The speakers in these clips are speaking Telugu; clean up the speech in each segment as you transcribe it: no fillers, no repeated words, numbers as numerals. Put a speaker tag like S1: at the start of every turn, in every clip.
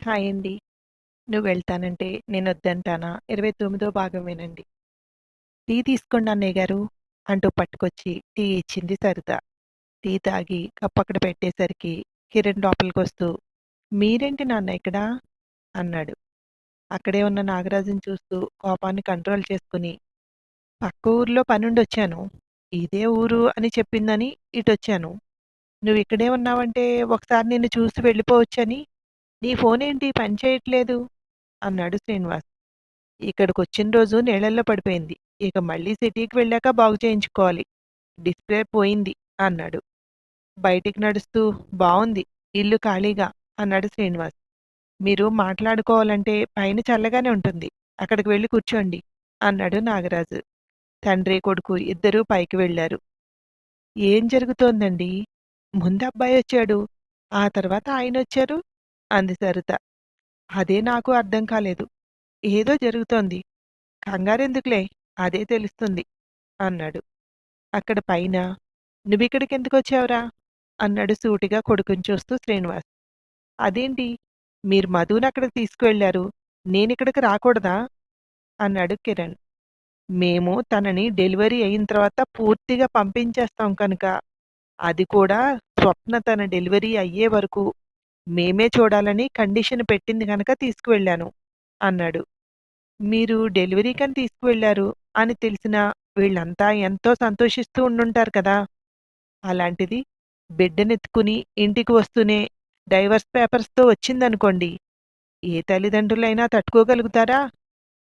S1: హాయ్ అండి. నువ్వెళ్తానంటే నేనొద్దంటానా? 29వ భాగం వినండి. టీ తీసుకోండి అన్నయ్య గారు అంటూ పట్టుకొచ్చి టీ ఇచ్చింది సరిత. టీ తాగి కప్పక్కడ పెట్టేసరికి కిరణ్ లోపలికొస్తూ మీరేంటి నాన్న ఇక్కడ? అన్నాడు. అక్కడే ఉన్న నాగరాజుని చూస్తూ కోపాన్ని కంట్రోల్ చేసుకుని పక్క ఊర్లో పనుండొచ్చాను. ఇదే ఊరు అని చెప్పిందని ఇటొచ్చాను. నువ్విక్కడే ఉన్నావంటే ఒకసారి నిన్ను చూసి వెళ్ళిపోవచ్చని. నీ ఫోనేంటి పని చేయట్లేదు? అన్నాడు శ్రీనివాస్. ఇక్కడికొచ్చిన రోజు నీళ్ళల్లో పడిపోయింది. ఇక మళ్ళీ సిటీకి వెళ్ళాక బాగు చేయించుకోవాలి. డిస్‌ప్లే పోయింది అన్నాడు. బయటికి నడుస్తూ బావుంది. ఇల్లు ఖాళీగా అన్నాడు శ్రీనివాస్. మీరు మాట్లాడుకోవాలంటే పైన చల్లగానే ఉంటుంది. అక్కడికి వెళ్లి కూర్చోండి అన్నాడు నాగరాజు. తండ్రి, కొడుకు ఇద్దరూ పైకి వెళ్లారు. ఏం జరుగుతోందండి? ముందు అబ్బాయొచ్చాడు. ఆ తర్వాత ఆయనొచ్చారు అంది సరిత. అదే నాకు అర్థం కాలేదు. ఏదో జరుగుతోంది. కంగారెందుకులే అదే తెలుస్తుంది అన్నాడు. అక్కడ పైన నువ్విక్కడికెందుకొచ్చావురా అన్నాడు సూటిగా కొడుకుని చూస్తూ శ్రీనివాస్. అదేంటి మీరు మధునక్కడికి తీసుకువెళ్లారు. నేనిక్కడికి రాకూడదా అన్నాడు కిరణ్. మేము తనని డెలివరీ అయిన తర్వాత పూర్తిగా పంపించేస్తాం కనుక అది కూడా స్వప్న తన డెలివరీ అయ్యే వరకు మేమే చూడాలని కండిషన్ పెట్టింది గనక తీసుకువెళ్ళాను అన్నాడు. మీరు డెలివరీకని తీసుకువెళ్లారు అని తెలిసినా వీళ్ళంతా ఎంతో సంతోషిస్తూ ఉండుంటారు కదా! అలాంటిది బిడ్డనెత్తుకుని ఇంటికి వస్తూనే డైవర్స్ పేపర్స్‌తో వచ్చిందనుకోండి. ఏ తల్లిదండ్రులైనా తట్టుకోగలుగుతారా?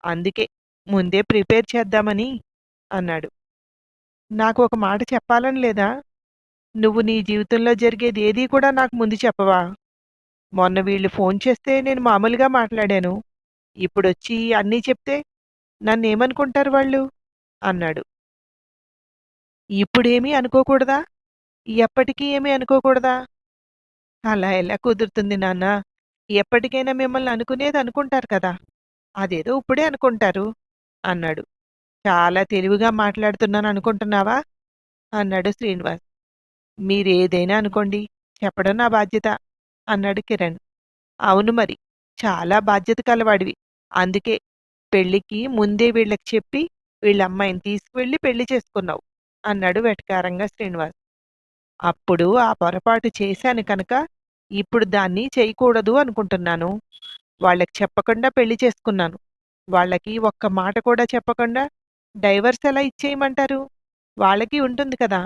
S1: అందుకే ముందే ప్రిపేర్ చేద్దామని అన్నాడు. నాకు ఒక మాట చెప్పాలని లేదా? నువ్వు నీ జీవితంలో జరిగేదేదీ కూడా నాకు ముందు చెప్పవా? మొన్న వీళ్ళు ఫోన్ చేస్తే నేను మామూలుగా మాట్లాడాను. ఇప్పుడొచ్చి అన్నీ చెప్తే నన్నేమనుకుంటారు వాళ్ళు? అన్నాడు. ఇప్పుడేమీ అనుకోకూడదా? ఎప్పటికీ ఏమీ అనుకోకూడదా? అలా ఎలా కుదురుతుంది నాన్న? ఎప్పటికైనా మిమ్మల్ని అనుకునేది అనుకుంటారు కదా! అదేదో ఇప్పుడే అనుకుంటారు అన్నాడు. చాలా తెలివిగా మాట్లాడుతున్నాననుకుంటున్నావా? అన్నాడు శ్రీనివాస్. మీరేదైనా అనుకోండి. చెప్పడం నా బాధ్యత అన్నాడు కిరణ్. అవును మరి. చాలా బాధ్యత కలవాడివి. అందుకే పెళ్ళికి ముందే వీళ్ళకి చెప్పి వీళ్ళమ్మాయిని తీసుకువెళ్ళి పెళ్లి చేసుకున్నావు అన్నాడు వెటకారంగా శ్రీనివాస్. అప్పుడు ఆ పొరపాటు చేశాను కనుక ఇప్పుడు దాన్ని చేయకూడదు అనుకుంటున్నాను. వాళ్ళకి చెప్పకుండా పెళ్లి చేసుకున్నాను. వాళ్ళకి ఒక్క మాట కూడా చెప్పకుండా డైవర్స్ ఎలా ఇచ్చేయమంటారు? వాళ్ళకి ఉంటుంది కదా!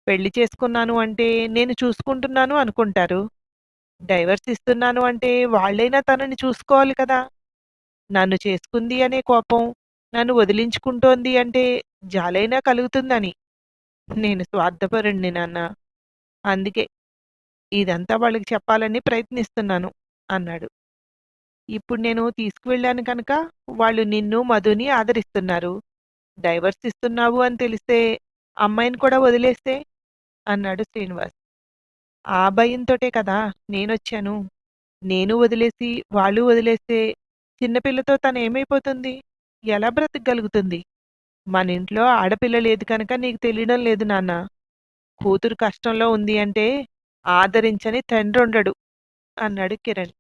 S1: పెళ్లి చేసుకున్నాను అంటే నేను చూసుకుంటున్నాను అనుకుంటారు. డైవర్స్ ఇస్తున్నాను అంటే వాళ్ళైనా తనని చూసుకోవాలి కదా! నన్ను చేసుకుంది అనే కోపం, నన్ను వదిలించుకుంటోంది అంటే జాలైనా కలుగుతుందని. నేను స్వార్థపరుడిని నాన్న. అందుకే ఇదంతా వాళ్ళకి చెప్పాలని ప్రయత్నిస్తున్నాను అన్నాడు. ఇప్పుడు నేను తీసుకువెళ్ళాను కనుక వాళ్ళు నిన్ను, మధుని ఆదరిస్తున్నారు. డైవర్స్ ఇస్తున్నావు అని తెలిస్తే అమ్మాయిని కూడా వదిలేస్తే అన్నాడు శ్రీనివాస్. ఆ భయంతోటే కదా నేనొచ్చాను. నేను వదిలేసి, వాళ్ళు వదిలేస్తే చిన్నపిల్లతో తనేమైపోతుంది? ఎలా బ్రతకగలుగుతుంది? మనింట్లో ఆడపిల్ల లేదు కనుక నీకు తెలియడం లేదు నాన్న. కూతురు కష్టంలో ఉంది అంటే ఆదరించని తండ్రుండడు అన్నాడు కిరణ్.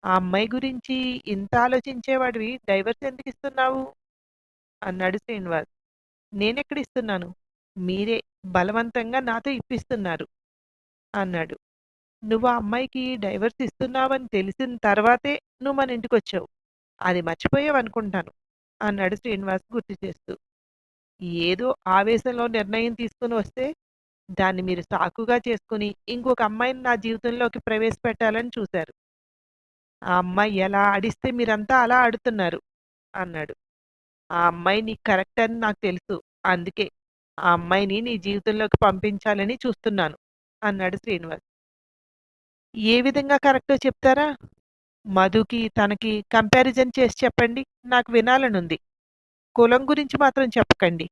S1: ఆ అమ్మాయి గురించి ఇంత ఆలోచించేవాడివి డైవర్స్ ఎందుకిస్తున్నావు? అన్నాడు శ్రీనివాస్. నేనెక్కడిస్తున్నాను? మీరే బలవంతంగా నాతో ఇప్పిస్తున్నారు అన్నాడు. నువ్వు ఆ అమ్మాయికి డైవర్స్ ఇస్తున్నావని తెలిసిన తర్వాతే నువ్వు మన ఇంటికొచ్చావు. అది మర్చిపోయావనుకుంటాను అన్నాడు శ్రీనివాస్ గుర్తు చేస్తూ. ఏదో ఆవేశంలో నిర్ణయం తీసుకొని వస్తే దాన్ని మీరు సాకుగా చేసుకుని ఇంకొక అమ్మాయిని నా జీవితంలోకి ప్రవేశపెట్టాలని చూశారు. ఆ అమ్మాయి ఎలా ఆడిస్తే మీరంతా అలా ఆడుతున్నారు అన్నాడు. ఆ అమ్మాయి నీకు కరెక్ట్ అని నాకు తెలుసు. అందుకే ఆ అమ్మాయిని నీ జీవితంలోకి పంపించాలని చూస్తున్నాను అన్నాడు శ్రీనివాస్. ఏ విధంగా కరెక్టో చెప్తారా? మధుకి, తనకి కంపారిజన్ చేసి చెప్పండి. నాకు వినాలనుంది. కులం గురించి మాత్రం చెప్పకండి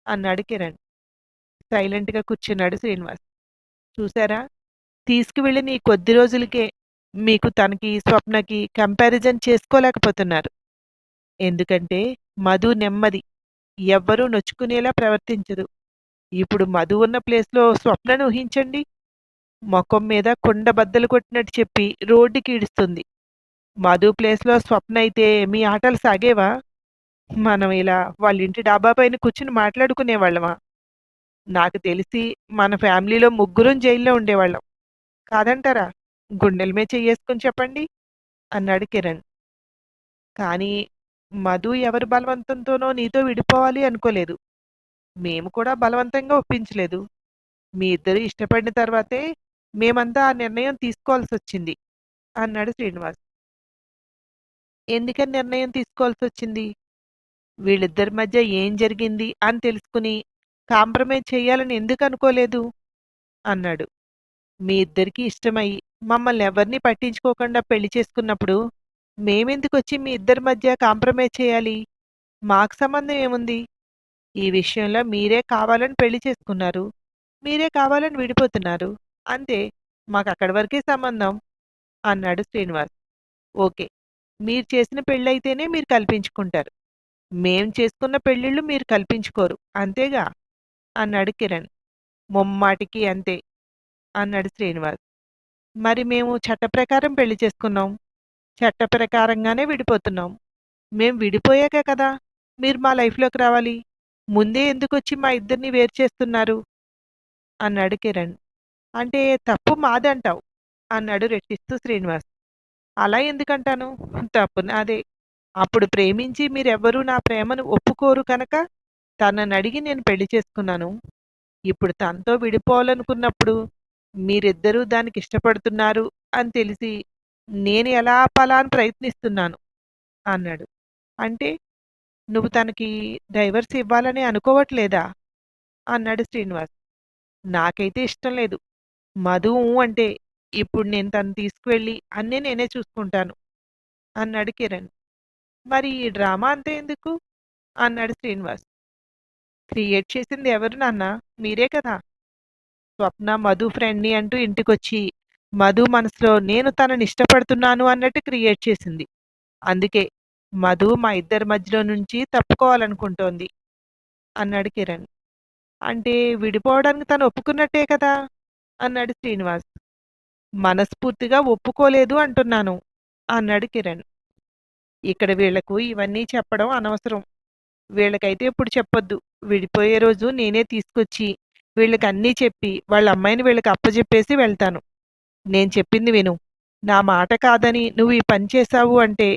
S1: అన్నాడు కిరణ్. సైలెంట్‌గా కూర్చున్నాడు శ్రీనివాస్. చూసారా? తీసుకువెళ్ళిన ఈ కొద్ది రోజులకే మీకు తనకి, స్వప్నకి కంపారిజన్ చేసుకోలేకపోతున్నారు. ఎందుకంటే మధు నెమ్మది. ఎవ్వరూ నొచ్చుకునేలా ప్రవర్తించదు. ఇప్పుడు మధు ఉన్న ప్లేస్‌లో స్వప్నను ఊహించండి. మొఖం మీద కుండ బద్దలు కొట్టినట్టు చెప్పి రోడ్డుకి ఈడుస్తుంది. మధు ప్లేస్‌లో స్వప్న అయితే మీ ఆటలు సాగేవా? మనం ఇలా వాళ్ళ ఇంటి డాబా పైన కూర్చొని మాట్లాడుకునేవాళ్ళమా? నాకు తెలిసి మన ఫ్యామిలీలో ముగ్గురం జైల్‌లో ఉండేవాళ్ళం. కాదంటారా? గుండెల మీద చెయ్యేసుకొని చెప్పండి అన్నాడు కిరణ్. కానీ మధు ఎవరి బలవంతంతోనో నీతో విడిపోవాలి అనుకోలేదు. మేము కూడా బలవంతంగా ఒప్పించలేదు. మీ ఇద్దరు ఇష్టపడిన తర్వాతే మేమంతా ఆ నిర్ణయం తీసుకోవాల్సొచ్చింది అన్నాడు శ్రీనివాస్. ఎందుకని నిర్ణయం తీసుకోవాల్సొచ్చింది? వీళ్ళిద్దరి మధ్య ఏం జరిగింది అని తెలుసుకుని కాంప్రమైజ్ చెయ్యాలని ఎందుకు అనుకోలేదు? అన్నాడు. మీ ఇద్దరికీ ఇష్టమై మమ్మల్ని ఎవరిని పట్టించుకోకుండా పెళ్లి చేసుకున్నప్పుడు మేమెందుకొచ్చి మీ ఇద్దరి మధ్య కాంప్రమైజ్ చేయాలి? మాకు సంబంధం ఏముంది? ఈ విషయంలో మీరే కావాలని పెళ్లి చేసుకున్నారు. మీరే కావాలని విడిపోతున్నారు. అంతే. మాకక్కడి వరకే సంబంధం అన్నాడు శ్రీనివాస్. ఓకే. మీరు చేసిన పెళ్ళయితేనే మీరు కల్పించుకుంటారు. మేం చేసుకున్న పెళ్ళిళ్ళు మీరు కల్పించుకోరు. అంతేగా? అన్నాడు కిరణ్. ముమ్మాటికి అంతే అన్నాడు శ్రీనివాస్. మరి మేము చట్ట ప్రకారం పెళ్లి చేసుకున్నాం. చట్ట ప్రకారంగానే విడిపోతున్నాం. మేం విడిపోయాకే కదా మీరు మా లైఫ్‌లోకి రావాలి. ముందే ఎందుకొచ్చి మా ఇద్దరిని వేరు చేస్తున్నారు? అన్నాడు కిరణ్. అంటే తప్పు మాదంటావు అన్నాడు రెట్టిస్తూ శ్రీనివాస్. అలా ఎందుకంటాను? తప్పు నాదే. అప్పుడు ప్రేమించి మీరెవ్వరూ నా ప్రేమను ఒప్పుకోరు కనుక తననడిగి నేను పెళ్లి చేసుకున్నాను. ఇప్పుడు తనతో విడిపోవాలనుకున్నప్పుడు మీరిద్దరూ దానికి ఇష్టపడుతున్నారు అని తెలిసి నేను ఎలా ఆపాలా అని ప్రయత్నిస్తున్నాను అన్నాడు. అంటే నువ్వు తనకి డైవర్స్ ఇవ్వాలని అనుకోవట్లేదా? అన్నాడు శ్రీనివాస్. నాకైతే ఇష్టం లేదు. మధు ఊ అంటే ఇప్పుడు నేను తను తీసుకువెళ్ళి అన్నీ నేనే చూసుకుంటాను అన్నాడు కిరణ్. మరి ఈ డ్రామా అంతా ఎందుకు? అన్నాడు శ్రీనివాస్. క్రియేట్ చేసింది ఎవరు నాన్న? మీరే కదా! స్వప్న మధు ఫ్రెండ్‌ని అంటూ ఇంటికొచ్చి, మధు మనసులో నేను తనని ఇష్టపడుతున్నాను అన్నట్టు క్రియేట్ చేసింది. అందుకే మధు మా ఇద్దరి మధ్యలో నుంచి తప్పుకోవాలనుకుంటోంది అన్నాడు కిరణ్. అంటే విడిపోవడానికి తను ఒప్పుకున్నట్టే కదా! అన్నాడు శ్రీనివాస్. మనస్ఫూర్తిగా ఒప్పుకోలేదు అంటున్నాను అన్నాడు కిరణ్. ఇక్కడ వీళ్లకు ఇవన్నీ చెప్పడం అనవసరం. వీళ్ళకైతే ఇప్పుడు చెప్పొద్దు. విడిపోయే రోజు నేనే తీసుకొచ్చి వీళ్ళకి అన్నీ చెప్పి వాళ్ళ అమ్మాయిని వీళ్ళకి అప్పజెప్పేసి వెళ్తాను. నేను చెప్పింది విను. నా మాట కాదని నువ్వు ఈ పని చేశావు అంటే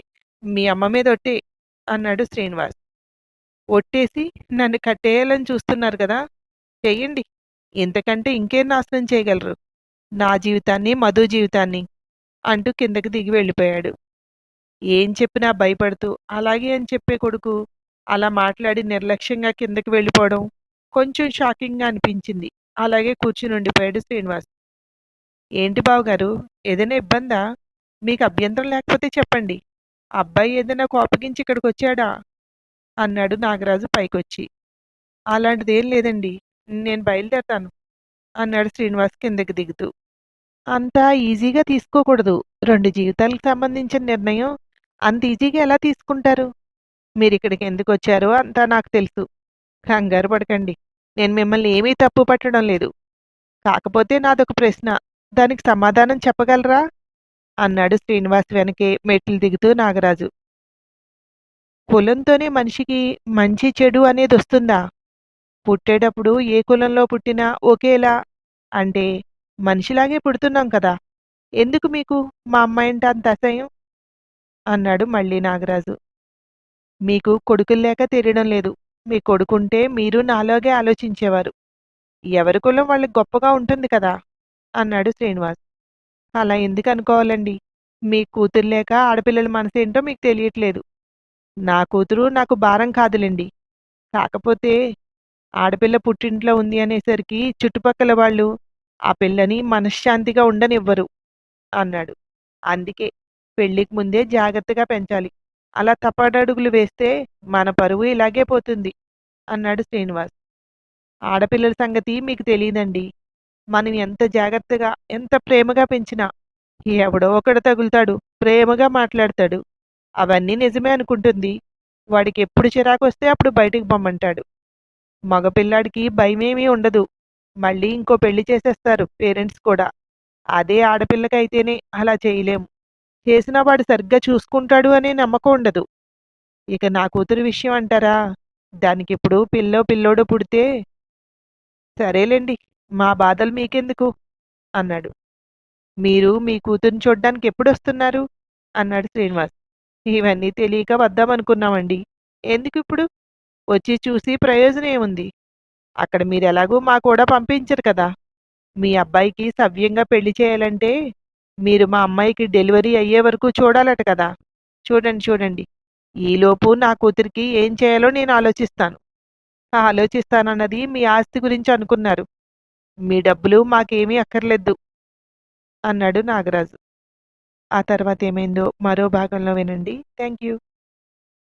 S1: మీ అమ్మ మీద ఒట్టే అన్నాడు శ్రీనివాస్. ఒట్టేసి నన్ను కట్టేయాలని చూస్తున్నారు కదా! చెయ్యండి. ఇంతకంటే ఇంకేం నాశనం చేయగలరు? నా జీవితాన్ని, మధు జీవితాన్ని అంటూ కిందకి దిగి వెళ్ళిపోయాడు. ఏం చెప్పినా భయపడుతూ అలాగే అని చెప్పే కొడుకు అలా మాట్లాడి నిర్లక్ష్యంగా కిందకి వెళ్ళిపోవడం కొంచెం షాకింగ్గా అనిపించింది. అలాగే కూర్చుని ఉండిపోయాడు శ్రీనివాస్. ఏంటి బావగారు, ఏదైనా ఇబ్బందా? మీకు అభ్యంతరం లేకపోతే చెప్పండి. అబ్బాయి ఏదైనా కోపగించి ఇక్కడికొచ్చాడా? అన్నాడు నాగరాజు పైకొచ్చి. అలాంటిదేం లేదండి. నేను బయలుదేరతాను అన్నాడు శ్రీనివాస్ కిందకి దిగుతూ. అంత ఈజీగా తీసుకోకూడదు. 2 జీవితాలకు సంబంధించిన నిర్ణయం అంత ఈజీగా ఎలా తీసుకుంటారు? మీరిక్కడికి ఎందుకొచ్చారో అంతా నాకు తెలుసు. కంగారు పడకండి. నేను మిమ్మల్ని ఏమీ తప్పు పట్టడం లేదు. కాకపోతే నాదొక ప్రశ్న. దానికి సమాధానం చెప్పగలరా? అన్నాడు శ్రీనివాస్ వెనకే మెట్లు దిగుతూ నాగరాజు. కులంతోనే మనిషికి మంచి చెడు అనేదొస్తుందా? పుట్టేటప్పుడు ఏ కులంలో పుట్టినా ఒకేలా అంటే మనిషిలాగే పుడుతున్నాం కదా! ఎందుకు మీకు మా అమ్మాయంటే అంత అసహ్యం? అన్నాడు మళ్ళీ నాగరాజు. మీకు కొడుకులు లేక తెలియడం లేదు. మీ కొడుకుంటే మీరు నాలాగే ఆలోచించేవారు. ఎవరి కులం వాళ్ళకి గొప్పగా ఉంటుంది కదా! అన్నాడు శ్రీనివాస్. అలా ఎందుకు అనుకోవాలండి? మీ కూతురు లేక ఆడపిల్లల మనసేంటో మీకు తెలియట్లేదు. నా కూతురు నాకు భారం కాదులెండి. కాకపోతే ఆడపిల్ల పుట్టింట్లో ఉంది అనేసరికి చుట్టుపక్కల వాళ్ళు ఆ పిల్లని మనశ్శాంతిగా ఉండనివ్వరు అన్నాడు. అందుకే పెళ్ళికి ముందే జాగ్రత్తగా పెంచాలి. అలా తప్పటడుగులు వేస్తే మన పరువు ఇలాగే పోతుంది అన్నాడు శ్రీనివాస్. ఆడపిల్లల సంగతి మీకు తెలీదండి. మనం ఎంత జాగ్రత్తగా, ఎంత ప్రేమగా పెంచినా ఎవడో ఒకడు తగులుతాడు, ప్రేమగా మాట్లాడతాడు. అవన్నీ నిజమే అనుకుంటుంది. వాడికెప్పుడు చిరాకొస్తే అప్పుడు బయటికి పొమ్మంటాడు. మగపిల్లాడికి భయమేమీ ఉండదు. మళ్ళీ ఇంకో పెళ్లి చేసేస్తారు పేరెంట్స్ కూడా. అదే ఆడపిల్లకైతేనే అలా చేయలేము. చేసినా వాడు సరిగ్గా చూసుకుంటాడు అనే నమ్మకం ఉండదు. ఇక నా కూతురు విషయం అంటారా? దానికిప్పుడు పిల్లో, పిల్లోడో పుడితే సరేలెండి. మా బాధలు మీకెందుకు అన్నాడు. మీరు మీ కూతురిని చూడ్డానికి ఎప్పుడొస్తున్నారు? అన్నాడు శ్రీనివాస్. ఇవన్నీ తెలియక వద్దామనుకున్నామండి. ఎందుకిప్పుడు? వచ్చి చూసి ప్రయోజనం ఏముంది? అక్కడ మీరెలాగూ మా కూడా పంపించరు కదా! మీ అబ్బాయికి సవ్యంగా పెళ్లి చేయాలంటే మీరు మా అమ్మాయికి డెలివరీ అయ్యే వరకు చూడాలట కదా! చూడండి, చూడండి. ఈలోపు నా కూతురికి ఏం చేయాలో నేను ఆలోచిస్తాను. ఆలోచిస్తానన్నది మీ ఆస్తి గురించి అనుకున్నారు. మీ డబ్బులు మాకేమీ అక్కర్లేదు అన్నాడు నాగరాజు. ఆ తర్వాత ఏమైందో మరో భాగంలో వినండి. Thank you.